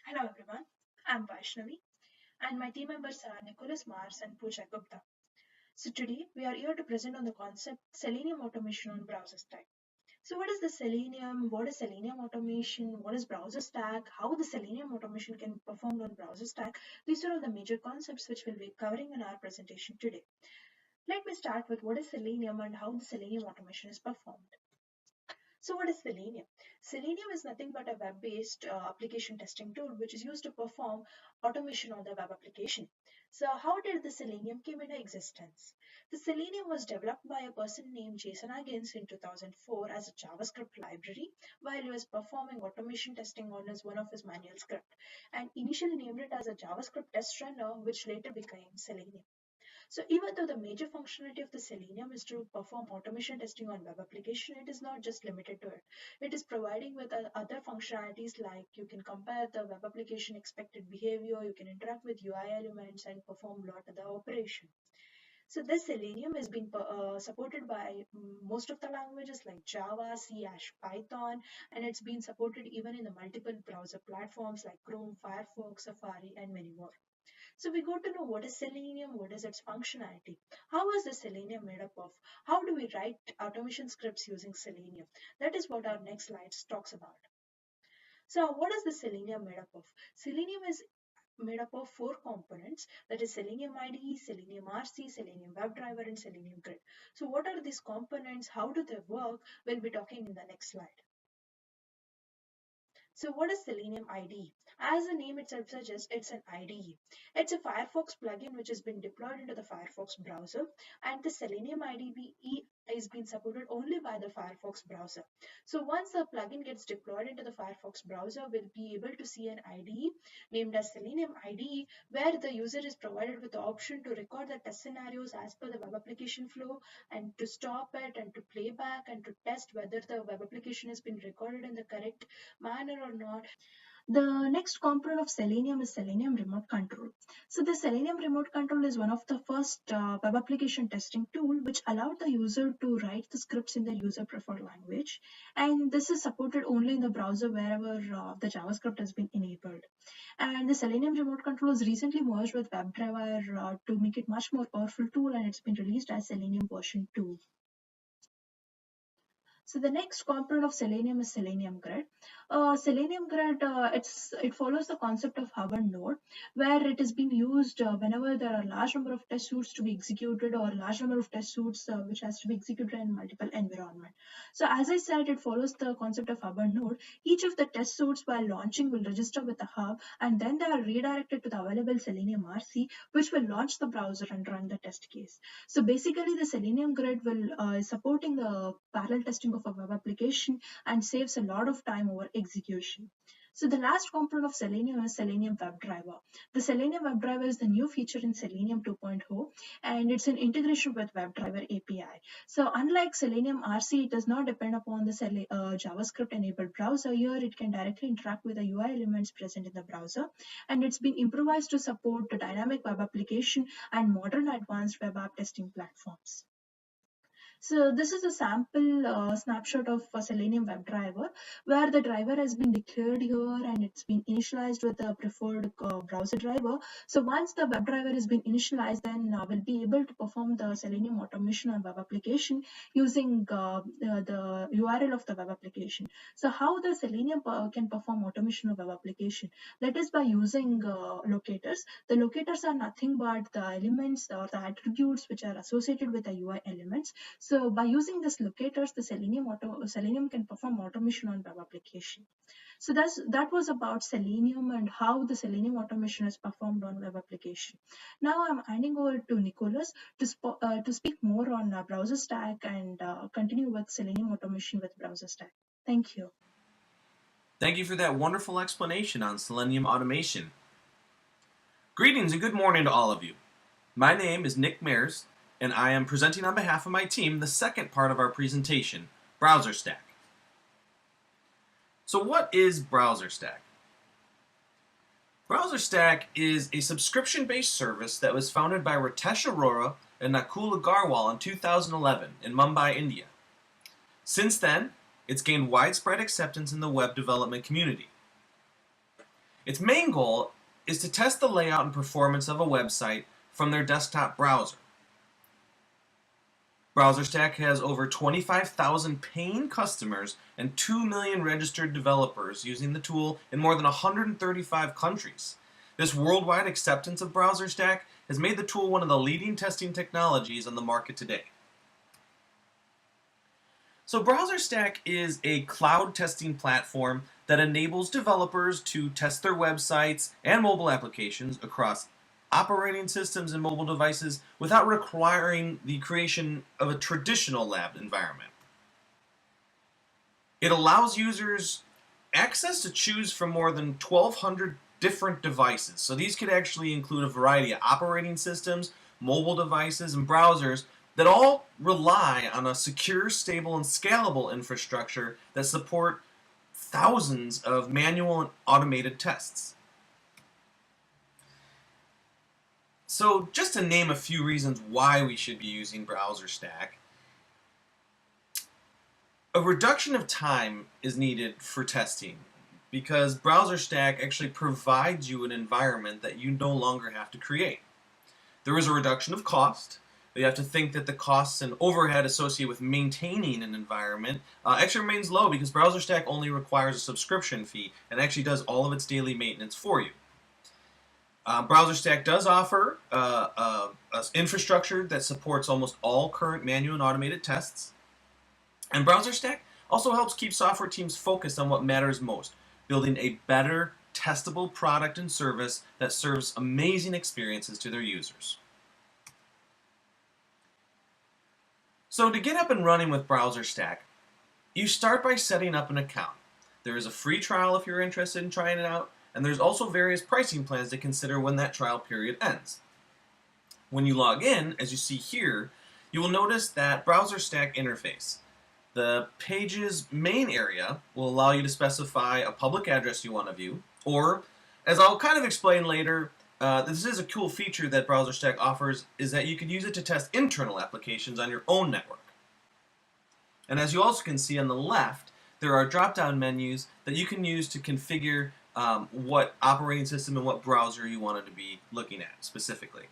Hello everyone, I'm Vaishnavi and my team members are Nicholas Mars and Pooja Gupta. So today we are here to present on the concept Selenium automation on browser stack. So what is the Selenium? What is Selenium automation? What is browser stack? How the Selenium automation can be performed on browser stack? These are all the major concepts which we'll be covering in our presentation today. Let me start with what is Selenium and how the Selenium automation is performed. So what is Selenium? Selenium is nothing but a web-based application testing tool which is used to perform automation on the web application. So how did the Selenium came into existence? The Selenium was developed by a person named Jason Huggins in 2004 as a JavaScript library while he was performing automation testing on one of his manual script and initially named it as a JavaScript test runner which later became Selenium. So even though the major functionality of the Selenium is to perform automation testing on web application, it is not just limited to it. It is providing with other functionalities like you can compare the web application expected behavior, you can interact with UI elements and perform lot of the operation. So this Selenium has been supported by most of the languages like Java, C, Python, and it's been supported even in the multiple browser platforms like Chrome, Firefox, Safari, and many more. So we got to know what is Selenium, what is its functionality, how is the Selenium made up of, how do we write automation scripts using Selenium. That is what our next slide talks about. So what is the Selenium made up of? Selenium is made up of four components, that is Selenium IDE, Selenium RC, Selenium WebDriver, and Selenium Grid. So what are these components? How do they work? We'll be talking in the next slide. So what is Selenium IDE? As the name itself suggests, it's an IDE. It's a Firefox plugin which has been deployed into the Firefox browser, and the Selenium IDE is being supported only by the Firefox browser. So once the plugin gets deployed into the Firefox browser, we'll be able to see an IDE named as Selenium IDE, where the user is provided with the option to record the test scenarios as per the web application flow and to stop it and to play back and to test whether the web application has been recorded in the correct manner or not. The next component of Selenium is Selenium Remote Control. So the Selenium Remote Control is one of the first web application testing tool which allowed the user to write the scripts in the user preferred language. And this is supported only in the browser wherever the JavaScript has been enabled. And the Selenium Remote Control is recently merged with WebDriver to make it much more powerful tool, and it's been released as Selenium version 2. So the next component of Selenium is Selenium Grid. Selenium Grid, it follows the concept of hub and node, where it is being used whenever there are a large number of test suites to be executed or a large number of test suites which has to be executed in multiple environments. So as I said, it follows the concept of hub and node. Each of the test suites while launching will register with the hub, and then they are redirected to the available Selenium RC, which will launch the browser and run the test case. So basically, the Selenium Grid will supporting the parallel testing of a web application and saves a lot of time over execution. So the last component of Selenium is Selenium WebDriver. The Selenium WebDriver is the new feature in Selenium 2.0, and it's an integration with WebDriver API. So unlike Selenium RC, it does not depend upon the JavaScript-enabled browser. Here, it can directly interact with the UI elements present in the browser, and it's been improvised to support the dynamic web application and modern advanced web app testing platforms. So this is a sample snapshot of a Selenium WebDriver, where the driver has been declared here and it's been initialized with the preferred browser driver. So once the WebDriver has been initialized, then we'll be able to perform the Selenium automation on web application using the URL of the web application. So how the Selenium can perform automation of web application? That is by using locators. The locators are nothing but the elements or the attributes which are associated with the UI elements. So by using these locators, the Selenium can perform automation on web application. So that was about Selenium and how the Selenium automation is performed on web application. Now I'm handing over to Nicholas to speak more on browser stack and continue with Selenium automation with browser stack. Thank you. Thank you for that wonderful explanation on Selenium automation. Greetings and good morning to all of you. My name is Nick Mears, and I am presenting on behalf of my team the second part of our presentation, Browser Stack. So what is Browser Stack? Browser Stack is a subscription-based service that was founded by Ritesh Arora and Nakul Agarwal in 2011 in Mumbai, India. Since then, it's gained widespread acceptance in the web development community. Its main goal is to test the layout and performance of a website from their desktop browser. BrowserStack has over 25,000 paying customers and 2 million registered developers using the tool in more than 135 countries. This worldwide acceptance of BrowserStack has made the tool one of the leading testing technologies on the market today. So BrowserStack is a cloud testing platform that enables developers to test their websites and mobile applications across operating systems and mobile devices without requiring the creation of a traditional lab environment. It allows users access to choose from more than 1,200 different devices. So these could actually include a variety of operating systems, mobile devices, and browsers that all rely on a secure, stable, and scalable infrastructure that support thousands of manual and automated tests. So just to name a few reasons why we should be using BrowserStack, a reduction of time is needed for testing because BrowserStack actually provides you an environment that you no longer have to create. There is a reduction of cost. You have to think that the costs and overhead associated with maintaining an environment actually remains low because BrowserStack only requires a subscription fee and actually does all of its daily maintenance for you. BrowserStack does offer an infrastructure that supports almost all current manual and automated tests. And BrowserStack also helps keep software teams focused on what matters most, building a better, testable product and service that serves amazing experiences to their users. So to get up and running with BrowserStack, you start by setting up an account. There is a free trial if you're interested in trying it out, and there's also various pricing plans to consider when that trial period ends. When you log in, as you see here, you will notice that BrowserStack interface. The page's main area will allow you to specify a public address you want to view, or, as I'll kind of explain later, this is a cool feature that BrowserStack offers, is that you can use it to test internal applications on your own network. And as you also can see on the left, there are drop-down menus that you can use to configure what operating system and what browser you wanted to be looking at specifically.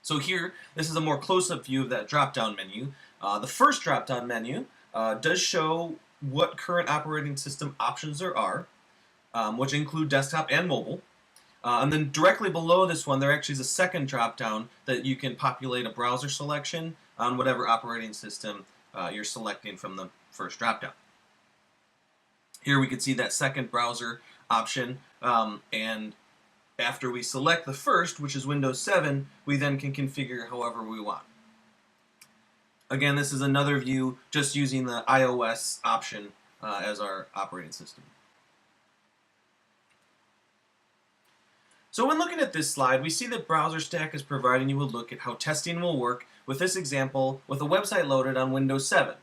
So here, this is a more close-up view of that drop-down menu. The first drop-down menu does show what current operating system options there are, which include desktop and mobile. And then directly below this one, there actually is a second drop-down that you can populate a browser selection on whatever operating system you're selecting from the first drop-down. Here we can see that second browser option, and after we select the first, which is Windows 7, we then can configure however we want. Again, this is another view just using the iOS option as our operating system. So when looking at this slide, we see that BrowserStack is providing you a look at how testing will work with this example with a website loaded on Windows 7.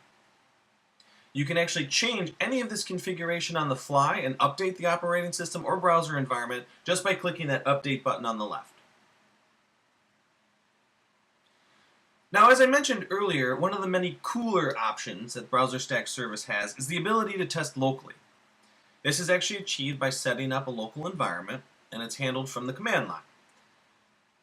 You can actually change any of this configuration on the fly and update the operating system or browser environment just by clicking that Update button on the left. Now, as I mentioned earlier, one of the many cooler options that BrowserStack service has is the ability to test locally. This is actually achieved by setting up a local environment, and it's handled from the command line.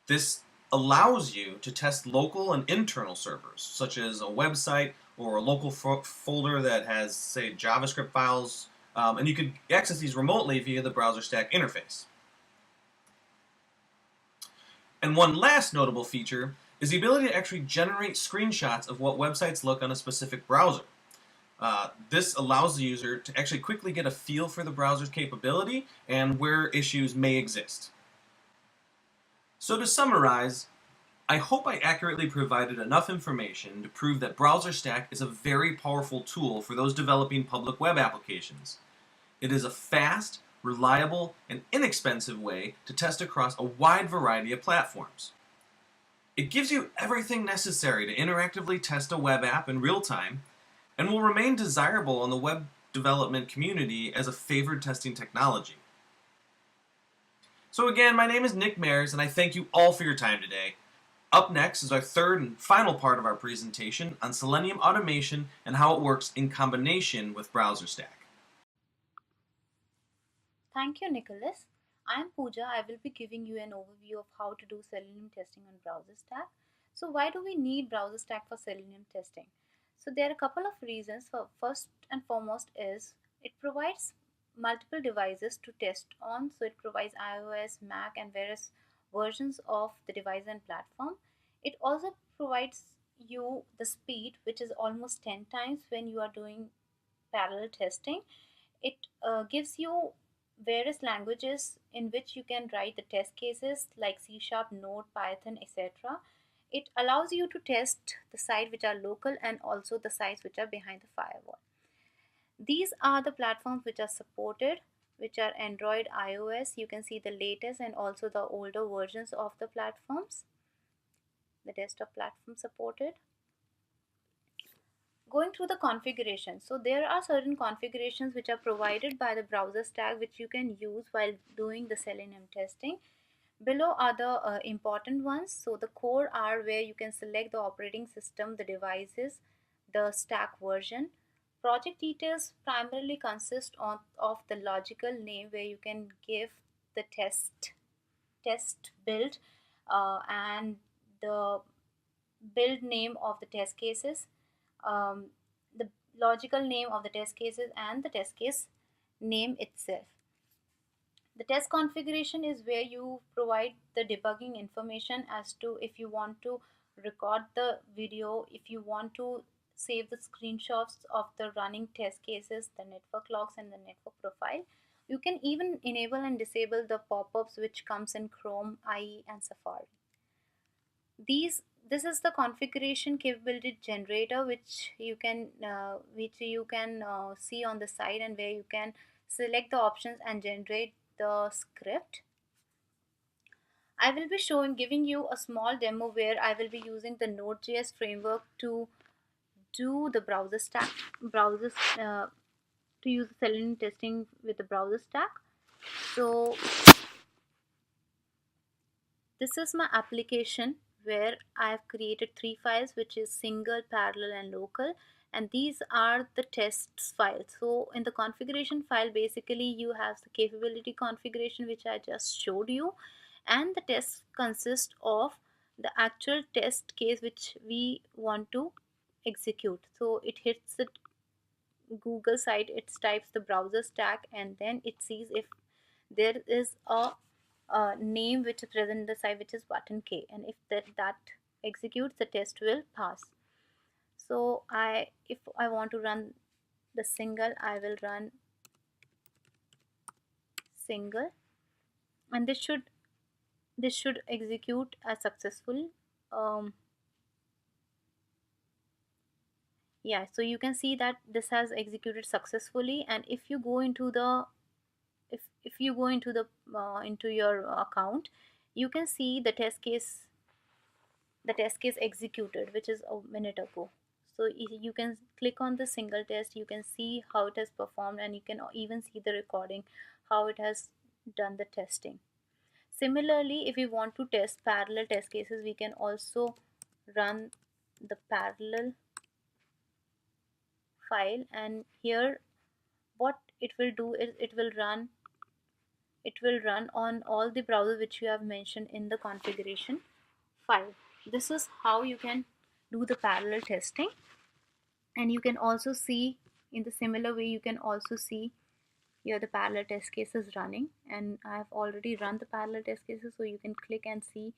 This allows you to test local and internal servers, such as a website or a local folder that has, say, JavaScript files, and you can access these remotely via the BrowserStack interface. And one last notable feature is the ability to actually generate screenshots of what websites look on a specific browser. This allows the user to actually quickly get a feel for the browser's capability and where issues may exist. So to summarize, I hope I accurately provided enough information to prove that BrowserStack is a very powerful tool for those developing public web applications. It is a fast, reliable, and inexpensive way to test across a wide variety of platforms. It gives you everything necessary to interactively test a web app in real time and will remain desirable in the web development community as a favored testing technology. So again, my name is Nick Mayers, and I thank you all for your time today. Up next is our third and final part of our presentation on Selenium automation and how it works in combination with BrowserStack. Thank you, Nicholas. I am Pooja. I will be giving you an overview of how to do Selenium testing on browser stack. So, why do we need browser stack for Selenium testing? So, there are a couple of reasons. First and foremost is it provides multiple devices to test on. So, it provides iOS, Mac, and various versions of the device and platform. It also provides you the speed, which is almost 10 times when you are doing parallel testing. It gives you various languages in which you can write the test cases like C Sharp, Node, Python, etc. It allows you to test the sites which are local and also the sites which are behind the firewall. These are the platforms which are supported, which are Android, iOS. You can see the latest and also the older versions of the platforms, the desktop platform supported. Going through the configuration, so there are certain configurations which are provided by the browser stack which you can use while doing the Selenium testing. Below are the important ones. So the core are where you can select the operating system, the devices, the stack version. Project details primarily consist of the logical name where you can give the test build and the build name of the test cases, um, the logical name of the test cases, and the test case name itself. The test configuration is where you provide the debugging information as to if you want to record the video, if you want to save the screenshots of the running test cases, the network logs, and the network profile. You can even enable and disable the pop-ups which comes in Chrome, IE, and Safari. This is the configuration capability generator which you can see on the side, and where you can select the options and generate the script. I will be giving you a small demo where I will be using the Node.js framework to do the browsers to use Selenium testing with the browser stack. So this is my application where I have created three files, which is single, parallel, and local. And these are the tests files. So in the configuration file, basically you have the capability configuration, which I just showed you. And the test consists of the actual test case which we want to execute. So it hits the Google site, it types the browser stack, and then it sees if there is a name which is present in the site, which is button K, and if that executes, the test will pass. So if I want to run the single, I will run single, and this should execute as successful. um, yeah, so you can see that this has executed successfully. And if you go into the if you go into your account, you can see the test case executed, which is a minute ago. So you can click on the single test, you can see how it has performed, and you can even see the recording how it has done the testing. Similarly, if we want to test parallel test cases, we can also run the parallel file, and here what it will do is it will run on all the browsers which you have mentioned in the configuration file. This is how you can do the parallel testing. And you can also see, in the similar way, you can also see here the parallel test cases running, and I have already run the parallel test cases, so you can click and see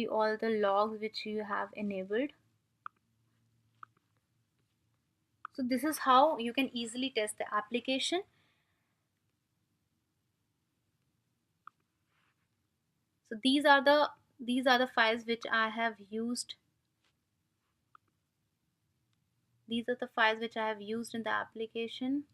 all the logs which you have enabled. So this is how you can easily test the application. So these are the files which I have used. These are the files which I have used in the application.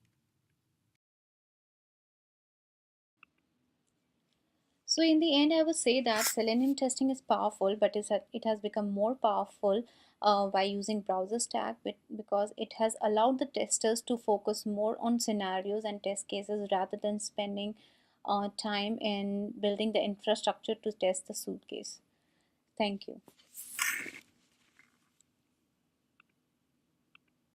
So in the end, I would say that Selenium testing is powerful, but it has become more powerful by using browser stack, because it has allowed the testers to focus more on scenarios and test cases rather than spending time in building the infrastructure to test the suitcase. Thank you.